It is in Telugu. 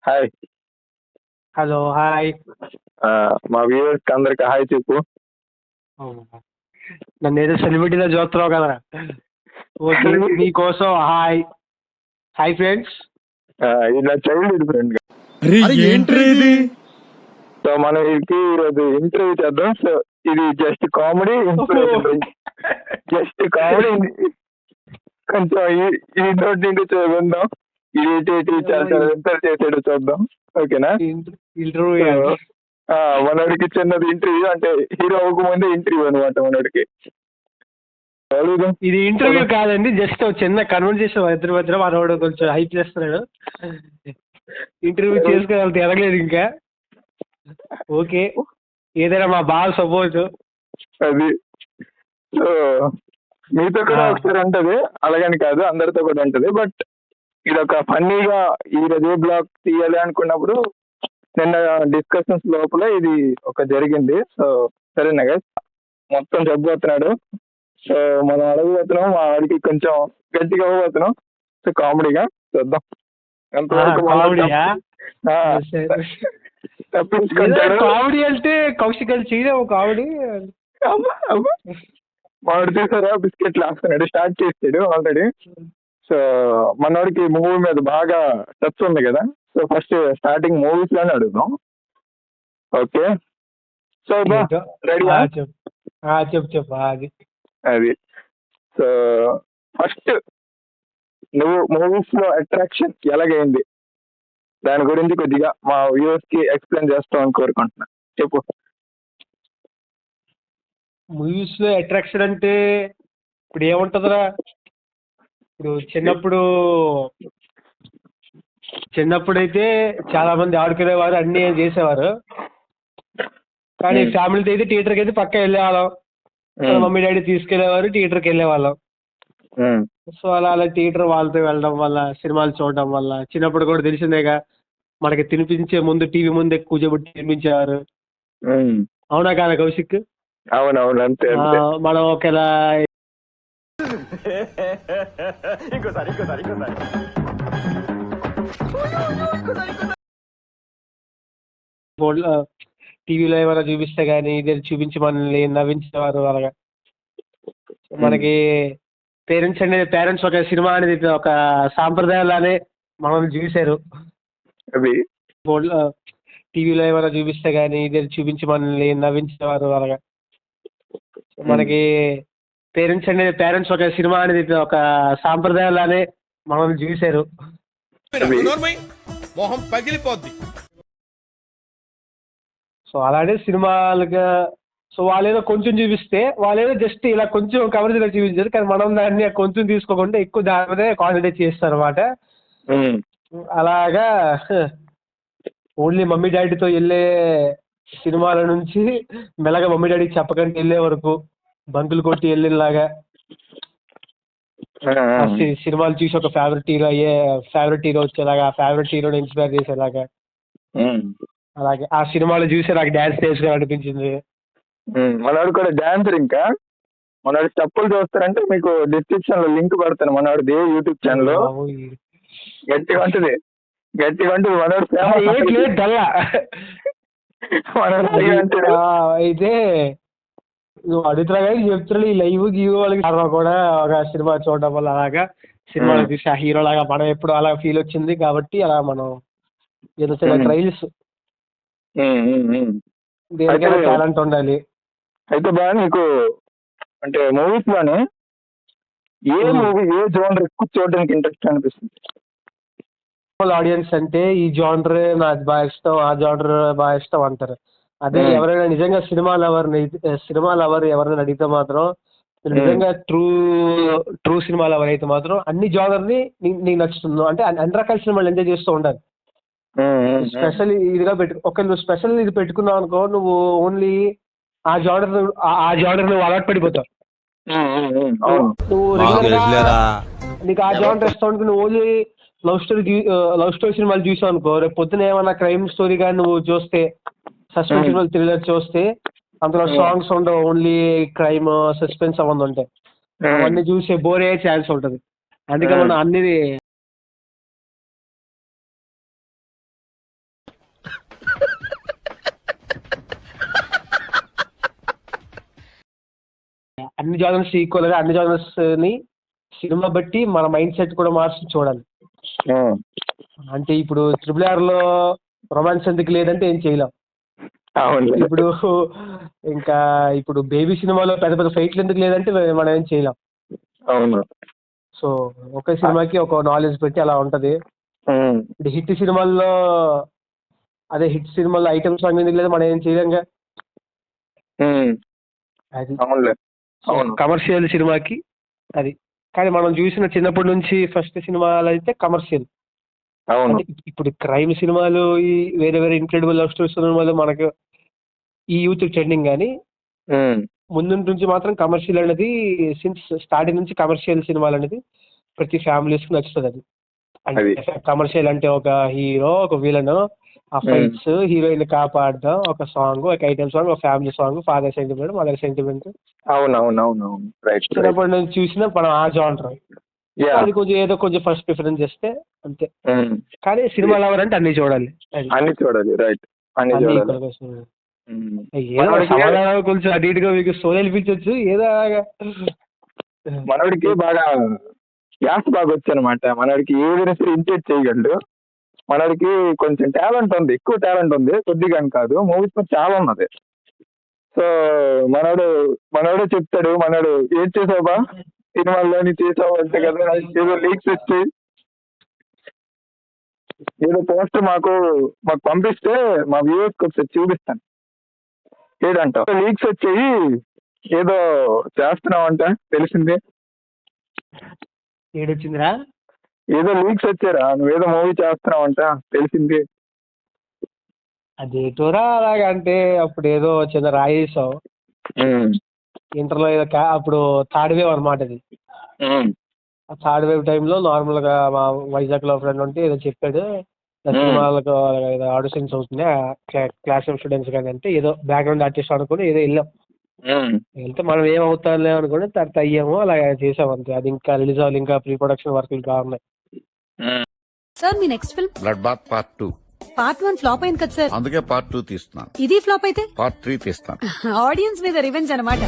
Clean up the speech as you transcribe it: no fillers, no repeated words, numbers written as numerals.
హాయ్. హలో. హాయ్. మా వ్యూవర్స్‌కి అందరికి హాయ్ చెప్పు. అవునా! నన్నేదో సెలబ్రిటీలా చూస్తున్నావు కదరా! ఓకే. నీకోసం హాయ్. Hi friends. ఇలా చైల్డ్‌హుడ్ ఫ్రెండ్. అరే ఏంట్రా ఇది? సో మనం ఈరోజు ఇంటర్వ్యూ చేద్దాం. సో ఇది జస్ట్ కామెడీ జస్ట్ కామెడీ. కొంచెం ఈ నోటి నుండి చూద్దాం. ఇది చాలా చాలా వింతలు చేసాడు చూద్దాం. ఓకేనా? ఇంటర్వ్యూ మనోడికి చిన్నది ఇంటర్వ్యూ, అంటే హీరో అవ్వకముందే ఇంటర్వ్యూ అనమాట మనోడికి. ఇది ఇంటర్వ్యూ కాదండి, జస్ట్ చిన్న కన్వర్సేషన్ ఇద్దరి మధ్య. మనోడు కొంచెం హైప్ చేస్తున్నాడు. ఇంటర్వ్యూ చేసుకోగలితే ఎదగలేదు ఇంకా. ఓకే, ఏదైనా మా బాగా సపోర్ట్. అది సో మీతో కూడా ఒకసారి ఉంటది, అలాగని కాదు అందరితో కూడా ఉంటది. బట్ ఇది ఒక ఫన్నీగా ఈరోజు ఏ బ్లాగ్ తీయాలి అనుకున్నప్పుడు నిన్న డిస్కషన్స్ లోపల ఇది ఒక జరిగింది. సో సరేనా గైస్, మొత్తం చెప్పబోతున్నాడు. సో మనం అడగబోతున్నాం, మా వాడికి కొంచెం గట్టిగా అవ్వబోతున్నాం. సో కామెడీగా చూద్దాం ఎంతవరకు తప్పించుకుంటాడు. కామెడీ అంటే కౌశిక్ చీరే ఒక కామెడీ. వాడు చూసారా బిస్కెట్లు వేస్తున్నాడు, స్టార్ట్ చేసాడు ఆల్రెడీ. సో మనోడికి మూవీ మీద బాగా టచ్ ఉంది కదా. సో ఫస్ట్ స్టార్టింగ్ మూవీస్ లోనే అడుగుదాం. Okay, so ready? చెప్పు అది. సో ఫస్ట్ నువ్వు మూవీస్ లో అట్రాక్షన్ ఎలాగైంది, దాని గురించి కొద్దిగా మా వ్యూవర్స్ కి ఎక్స్ప్లెయిన్ చేస్తామని కోరుకుంటున్నా. చెప్పు. మూవీస్ లో అట్రాక్షన్ అంటే ఇప్పుడు ఏముంటదిరా, ఇప్పుడు చిన్నప్పుడు అయితే చాలా మంది ఆడుకునేవారు, అన్ని చేసేవారు. కానీ ఫ్యామిలీతో అయితే థియేటర్కి అయితే పక్కా వెళ్ళేవాళ్ళం. మమ్మీ డాడీ తీసుకెళ్లేవారు, థియేటర్కి వెళ్ళేవాళ్ళం. సో అలా థియేటర్ వాళ్ళతో వెళ్ళడం వల్ల, సినిమాలు చూడడం వల్ల, చిన్నప్పుడు కూడా తెలిసిందేగా మనకి తినిపించే ముందు టీవీ ముందు ఎక్కువ కూర్చోబెట్టి తినిపించేవారు. అవునా కాదా కౌశిక్? అవునవును, అంతే. మనం ఒకేలా టీవీలో ఏమైనా చూపిస్తే గానీ ఇదే చూపించి మనల్ని నవ్వించేవారు. అలాగా మనకి పేరెంట్స్ ఒక సినిమా అనేది ఒక సాంప్రదాయాలనే మనల్ని చూశారు. టీవీలో ఏమైనా చూపిస్తే గానీ ఇదే చూపించి మనల్ని నవ్వించేవారు. అలాగా మనకి పేరెంట్స్ ఒక సినిమా అనేది ఒక సాంప్రదాయాలనే మనల్ని చూశారు. సో అలానే సినిమాలుగా సో వాళ్ళేదో కొంచెం చూపిస్తే వాళ్ళేదో జస్ట్ ఇలా కొంచెం కవర్ చేసి చూపించారు. కానీ మనం దాన్ని కొంచెం తీసుకోకుండా ఎక్కువ దాని మీదే కాన్సన్ట్రేట్ చేస్తారు అనమాట. అలాగా ఓన్లీ మమ్మీ డాడీతో వెళ్ళే సినిమాల నుంచి మెల్లగా మమ్మీ డాడీకి చెప్పకుండా వెళ్ళే వరకు, బంకులు కొట్టి వెళ్ళేలాగా సినిమాలు చూసి ఒక ఫేవరెట్ హీరో వచ్చేలాగా, ఫేవరెట్ హీరోని ఇన్స్పైర్ చేసేలాగా, అలాగే ఆ సినిమాలు చూసి నాకు డాన్స్ నేర్చుకుని అనిపించింది. మనవాడు కూడా డాన్సర్. ఇంకా మనవాడు స్టెప్పులు చూస్తారంటే మీకు డిస్క్రిప్షన్ లో లింక్ పెడతాను. మనవాడిది యూట్యూబ్ ఛానల్ గట్టిగా ఉంటుంది. మనవాడు అయితే నువ్వు అడుగుతున్నా కానీ చెప్తున్నా, ఈ లైవ్ గీవ్ వాళ్ళకి కూడా ఒక సినిమా చూడడం వల్ల అలాగా సినిమాలు తీసి ఆ హీరో లాగా మనం ఎప్పుడు అలా ఫీల్ వచ్చింది కాబట్టి అలా మనం ఏదో ట్రైల్స్ దేనికైనా టాలెంట్ ఉండాలి. అయితే బాగా నీకు అంటే మూవీస్ లోనే ఏ మూవీ ఏ జోనర్ ఎక్కువ చూడడానికి ఇంట్రెస్ట్ అనిపిస్తుంది? ఆడియన్స్ అంటే ఈ జోనర్ నాకు బాగా ఇష్టం, ఆ జోనర్ బాగా ఇష్టం అంటారు. అదే ఎవరైనా నిజంగా సినిమా లవర్ ఎవరైనా అడిగితే మాత్రం, నిజంగా ట్రూ సినిమా లవర్ అయితే మాత్రం అన్ని జోనర్ ని నీకు నచ్చుతుందో అంటే అన్ని రకాల సినిమాలు ఎంజాయ్ చేస్తూ ఉండాలి. స్పెషల్ ఇదిగా నువ్వు స్పెషల్ ఇది పెట్టుకున్నావు అనుకో, నువ్వు ఓన్లీ ఆ జోనర్ నువ్వు అలవాటు పడిపోతావు. నువ్వు నీకు ఆ జోనర్ ఇష్టం అనుకో, నువ్వు ఓన్లీ లవ్ స్టోరీ సినిమాలు చూసావు అనుకో, రేపు పొద్దున ఏమన్నా క్రైమ్ స్టోరీ కానీ నువ్వు చూస్తే, సస్పెన్షన్ థ్రిల్లర్ చూస్తే అందులో సాంగ్స్ ఉండవు, ఓన్లీ క్రైమ్ సస్పెన్స్ అవన్నీ ఉంటాయి. అవన్నీ చూసే బోర్ అయ్యే ఛాన్స్ ఉంటుంది. అందుకే మనం అన్ని అన్ని జానర్స్ ఈక్వల్ గా అన్ని జానర్స్ ని సినిమా బట్టి మన మైండ్ సెట్ కూడా మార్చి చూడాలి. అంటే ఇప్పుడు RRR లో రొమాన్స్ ఎందుకు లేదంటే ఏం చేయలేం. అవును. ఇప్పుడు ఇంకా ఇప్పుడు బేబీ సినిమాలో పెద్ద పెద్ద ఫైట్లు ఎందుకు లేదంటే మనం ఏం చేయలేం. అవును. సో ఒకే సినిమాకి ఒక నాలెడ్జ్ పెట్టి అలా ఉంటది. ఇప్పుడు హిట్ సినిమాల్లో అదే హిట్ సినిమాల్లో ఐటమ్ సాంగ్ ఎందుకు లేదు మనం ఏం చేయలేంగా. అది అవునులే. అవును. కమర్షియల్ సినిమాకి అది. కానీ మనం చూసిన చిన్నప్పటి నుంచి ఫస్ట్ సినిమాలు అయితే కమర్షియల్. అవును. అంటే ఇప్పుడు క్రైమ్ సినిమాలు ఈ వేరే వేరే ఇన్క్రెడిబుల్ లవ్ స్టోరీ సినిమాలు మనకు ఈ యూత్ ట్రెండింగ్, కానీ ముందు నుంచి మాత్రం కమర్షియల్ అనేది సిన్స్ స్టార్టింగ్ నుంచి కమర్షియల్ సినిమాలు అనేది ప్రతి ఫ్యామిలీస్ కి నచ్చుతుంది. అది అంటే కమర్షియల్ అంటే ఒక హీరో ఒక విలన్, ఆ ఫైట్స్, హీరోయిన్ కాపాడడం, ఒక సాంగ్, ఒక ఐటమ్ సాంగ్, ఒక family song, father sentiment, mother sentiment. అవునవునవును. రైట్. చిన్నప్పటి నుంచి చూసినా మనం ఆ జానర్ అది కొంచెం ఏదో కొంచెం ఫస్ట్ ప్రిఫరెన్స్ చేస్తే అంతే. కానీ సినిమా లవర్ అంటే అన్ని చూడాలి. అన్ని చూడాలి. రైట్. అన్ని అన్ని చూడాలి. ఈక్వల్ గా చూడాలి. ఏదో సమాధానం కొంచెం అటు ఇటుగా మీకు సోల్ అనిపించవచ్చు ఏదో అలాగా. మనోడికి బాగా గ్యాస్ బాగా వచ్చు అనమాట. మనోడికి ఏదైనా సరే ఇంటేట్ చేయగలడు. మనోడికి కొంచెం టాలెంట్ ఉంది, ఎక్కువ టాలెంట్ ఉంది, కొద్దిగా అని కాదు, మూవీస్ లో చాలా ఉన్నది. సో మనోడే చెప్తాడు, మనోడు ఏం చేసావా సినిమాల్లోని చేసావు అంటే కదా, ఏదో లీక్స్ వచ్చి ఏదో పోస్టర్ మాకు పంపిస్తే మా వ్యూవర్స్ కి ఒకసారి చూపిస్తాను. ఏదంట లీక్స్ వచ్చాయి, ఏదో చేస్తున్నావు అంట తెలిసింది. ఏడొచ్చిందిరా? ఏదో లీక్స్ వచ్చారా, నువ్వేదో మూవీ చేస్తున్నావు అంట తెలిసింది. అదేటోరా అలాగా అంటే అప్పుడు ఏదో చిన్న రాయేసావు ఇంటర్లో ఏదో అప్పుడు థర్డ్ వేవ్ అనమాట. అది ఆ థర్డ్ వేవ్ టైంలో నార్మల్ గా మా వైజాగ్ లో ఫ్రెండ్ ఉంటే ఏదో చెప్పాడు సినిమాలకు ఏదో ఆడిషన్స్ అవుతున్నాయి క్లాస్ రూమ్ స్టూడెంట్స్ కానీ అంటే ఏదో బ్యాక్గ్రౌండ్ ఆర్టిస్ట్ అనుకుని ఏదో వెళ్ళాం. వెళ్తే మనం ఏమవుతాంలే అనుకుని తర్వాత అయ్యాము, అలా చేసాం అంతే. అది ఇంకా రిలీజ్ అవ్వాలి, ఇంకా ప్రీ ప్రొడక్షన్ వర్క్ ఇంకా ఉన్నాయి. సార్ మీ next film Blood Bath part 2. Part 1 flop అయింది కదా సార్, అందుకే పార్ట్ 2 తీస్తున్నాను. ఇది ఫ్లాప్ అయితే పార్ట్ 3 తీస్తాను. ఆడియన్స్ మీద రివెంజ్ అన్నమాట.